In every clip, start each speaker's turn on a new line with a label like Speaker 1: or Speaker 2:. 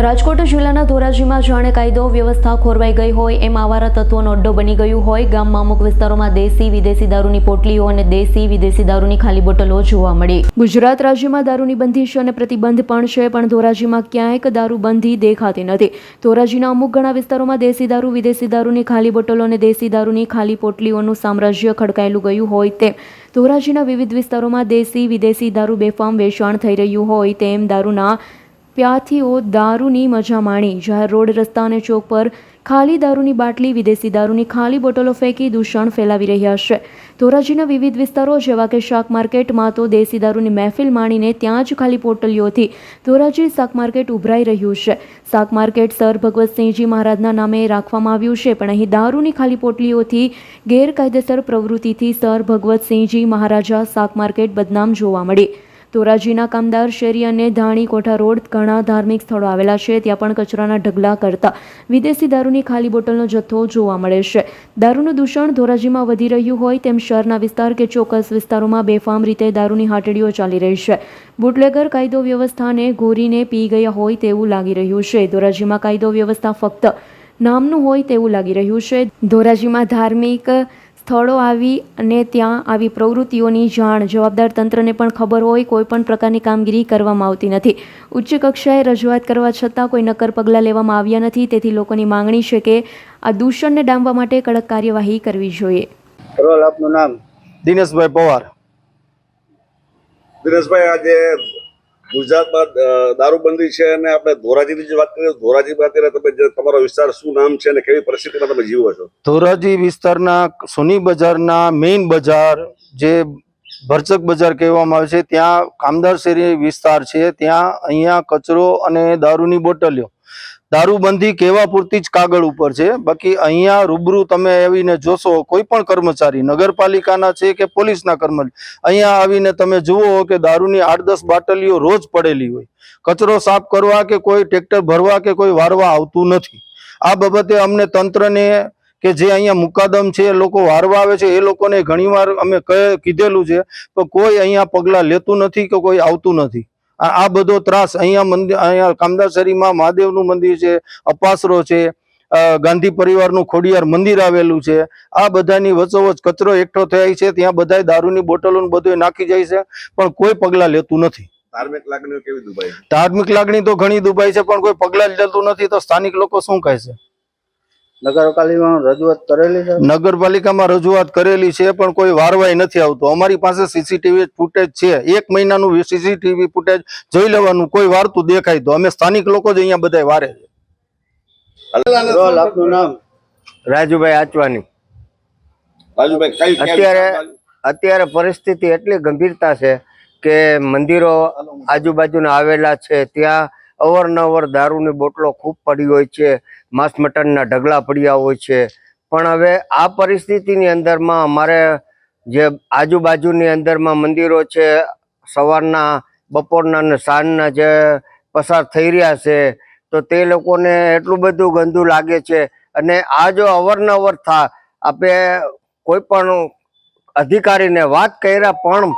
Speaker 1: રાજકોટ જિલ્લાના ધોરાજીમાં જાણે કાયદો વ્યવસ્થા ખોરવાઈ ગઈ હોય એમ આવારા તત્વોનો અડ્ડો બની ગયું હોય। ગામમાં અમુક વિસ્તારોમાં દેશી વિદેશી દારૂની પોટલીઓ અને દેશી વિદેશી દારૂની ખાલી બોટલો જોવા મળી। ગુજરાત રાજ્યમાં દારૂની બંધી છે અને પ્રતિબંધ પણ છે, પણ ધોરાજીમાં ક્યાંય દારૂબંધી દેખાતી નથી। ધોરાજીના અમુક ઘણા વિસ્તારોમાં દેશી દારૂ, વિદેશી દારૂની ખાલી બોટલો અને દેશી દારૂની ખાલી પોટલીઓનું સામ્રાજ્ય ખડકાયેલું ગયું હોય તેમ ધોરાજીના વિવિધ વિસ્તારોમાં દેશી વિદેશી દારૂ બેફામ વેચાણ થઈ રહ્યું હોય તેમ દારૂના પ્યાથીઓ દારૂની મજા માણી જાહેર રોડ, રસ્તા અને ચોક પર ખાલી દારૂની બાટલી, વિદેશી દારૂની ખાલી બોટલો ફેંકી દૂષણ ફેલાવી રહ્યા છે। ધોરાજીના વિવિધ વિસ્તારો જેવા કે શાક માર્કેટમાં તો દેશી દારૂની મહેફિલ માણીને ત્યાં જ ખાલી પોટલીઓથી ધોરાજી શાક માર્કેટ ઉભરાઈ રહ્યું છે। શાક માર્કેટ સર ભગવતસિંહજી મહારાજના નામે રાખવામાં આવ્યું છે, પણ અહીં દારૂની ખાલી પોટલીઓથી ગેરકાયદેસર પ્રવૃત્તિથી સર ભગવતસિંહજી મહારાજા શાક માર્કેટ બદનામ જોવા મળી। ધોરાજીના કામદાર શેરી અને ધાણી કોઠા રોડ ઘણા ધાર્મિક સ્થળો આવેલા છે, ત્યાં પણ કચરાના ઢગલા કરતા વિદેશી દારૂની ખાલી બોટલનો જથ્થો જોવા મળે છે। દારૂનું દૂષણ ધોરાજીમાં વધી રહ્યું હોય તેમ શહેરના વિસ્તાર કે ચોક્કસ વિસ્તારોમાં બેફામ રીતે દારૂની હાટડીઓ ચાલી રહી છે। બુટલેગર કાયદો વ્યવસ્થાને ઘોરીને પી ગયા હોય તેવું લાગી રહ્યું છે। ધોરાજીમાં કાયદો વ્યવસ્થા ફક્ત નામનું હોય તેવું લાગી રહ્યું છે। ધોરાજીમાં ધાર્મિક સ્થળો આવી અને ત્યાં આવી પ્રવૃત્તિઓની જાણ જવાબદાર તંત્રને પણ ખબર હોય, કોઈ પણ પ્રકારની કામગીરી કરવામાં આવતી નથી। ઉચ્ચ કક્ષાએ રજૂઆત કરવા છતાં કોઈ નક્કર પગલાં લેવામાં આવ્યા નથી। તેથી લોકોની માંગણી છે કે આ દૂષણને ડામવા માટે કડક કાર્યવાહી કરવી જોઈએ।
Speaker 2: આપનું નામ?
Speaker 3: દિનેશભાઈ પવાર।
Speaker 2: દિનેશભાઈ, આજે ગુજરાતમાં દારૂબંધી છે અને આપણે ધોરાજીની જે વાત કરીએ, ધોરાજીમાં અત્યારે તમે તમારો વિસ્તાર શું નામ છે અને કેવી પરિસ્થિતિમાં તમે જીવો છો?
Speaker 3: ધોરાજી વિસ્તારના સોની બજારના મેઇન બજાર, જે ભરચક બજાર કહેવામાં આવે છે, ત્યાં કામદાર શેરી વિસ્તાર છે। ત્યાં અહીંયા કચરો અને દારૂની બોટલીઓ, દારૂબંધી કહેવા પૂરતી જ કાગળ ઉપર છે, બાકી અહીંયા રૂબરૂ તમે આવીને જોશો, કોઈ પણ કર્મચારી નગરપાલિકાના છે કે પોલીસના કર્મચારી, અહીંયા આવીને તમે જુઓ કે દારૂની 8-10 બાટલીઓ રોજ પડેલી હોય। કચરો સાફ કરવા કે કોઈ ટ્રેક્ટર ભરવા કે કોઈ વારવા આવતું નથી। આ બાબતે અમને તંત્રને કે જે અહીંયા મુકાદમ છે, લોકો વારવા આવે છે, એ લોકોને ઘણીવાર અમે કીધેલું છે, તો કોઈ અહીંયા પગલાં લેતું નથી કે કોઈ આવતું નથી। આ બધો ત્રાસ અહીંયા કામદાર શેરીમાં મહાદેવનું મંદિર છે, અપાસરો છે, ગાંધી પરિવારનું ખોડિયાર મંદિર આવેલું છે, આ બધાની વચ્ચોવચ કચરો એકઠો થાય છે, ત્યાં બધાય દારૂની બોટલો બધું નાખી જાય છે, પણ કોઈ પગલાં લેતું નથી।
Speaker 2: ધાર્મિક લાગણીઓ કેવી દુભાઈ?
Speaker 3: ધાર્મિક લાગણી તો ઘણી દુભાઈ છે, પણ કોઈ પગલાં લેતું નથી, તો સ્થાનિક લોકો શું કહે છે?
Speaker 2: નગરપાલિકામાં રજૂઆત કરેલી છે?
Speaker 3: નગરપાલિકામાં રજૂઆત કરેલી છે, પણ કોઈ વારવાઈ નથી આવતું। અમારી પાસે સીસીટીવી ફૂટેજ છે, 1 મહિનાનું સીસીટીવી ફૂટેજ જોઈ લેવાનું, કોઈ વારતું દેખાય તો અમે સ્થાનિક લોકો જ અહીંયા બધા વારે છે।
Speaker 2: આપનું નામ?
Speaker 4: રાજુભાઈ આચવાની।
Speaker 2: રાજુભાઈ,
Speaker 4: અત્યારે પરિસ્થિતિ એટલી ગંભીરતા છે કે મંદિરો આજુબાજુના આવેલા છે, ત્યાં અવારનવાર દારૂની બોટલો ખૂબ પડી હોય છે, માંસ મટનના ઢગલા પડ્યા હોય છે। પણ હવે આ પરિસ્થિતિની અંદરમાં અમારે જે આજુબાજુની અંદરમાં મંદિરો છે, સવારના, બપોરના અને સાંજના જે પસાર થઈ રહ્યા છે, તો તે લોકોને એટલું બધું ગંદુ લાગે છે। અને આ જો અવારનવાર આપણે કોઈ પણ અધિકારીને વાત કર્યા પણ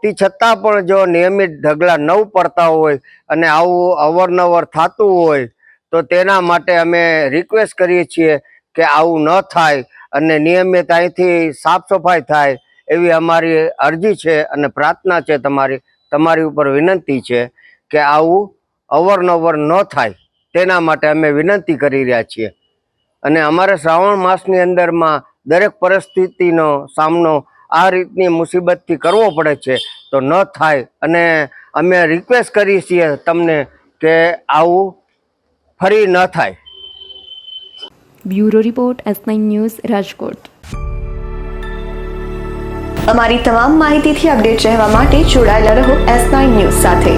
Speaker 4: તે છતાં પણ જો નિયમિત ઢગલા ન પડતા હોય અને આવું અવારનવાર થતું હોય, તો તેના માટે અમે રિક્વેસ્ટ કરીએ છીએ કે આવું ન થાય અને નિયમિત અહીંથી સાફ સફાઈ થાય એવી અમારી અરજી છે અને પ્રાર્થના છે, તમારી ઉપર વિનંતી છે કે આવું અવારનવાર ન થાય, તેના માટે અમે વિનંતી કરી રહ્યા છીએ। અને અમારે શ્રાવણ માસની અંદરમાં દરેક પરિસ્થિતિનો સામનો આ રીતની મુસીબતથી કરવો પડે છે, તો ન થાય। અને અમે રિક્વેસ્ટ કરીએ છીએ તમને કે આવું ફરી ન થાય।
Speaker 1: Bureau report, S9 news, Rajkot.
Speaker 5: અમારી તમામ માહિતીથી અપડેટ રહેવા માટે જોડાયેલા રહો S9 ન્યૂઝ સાથે।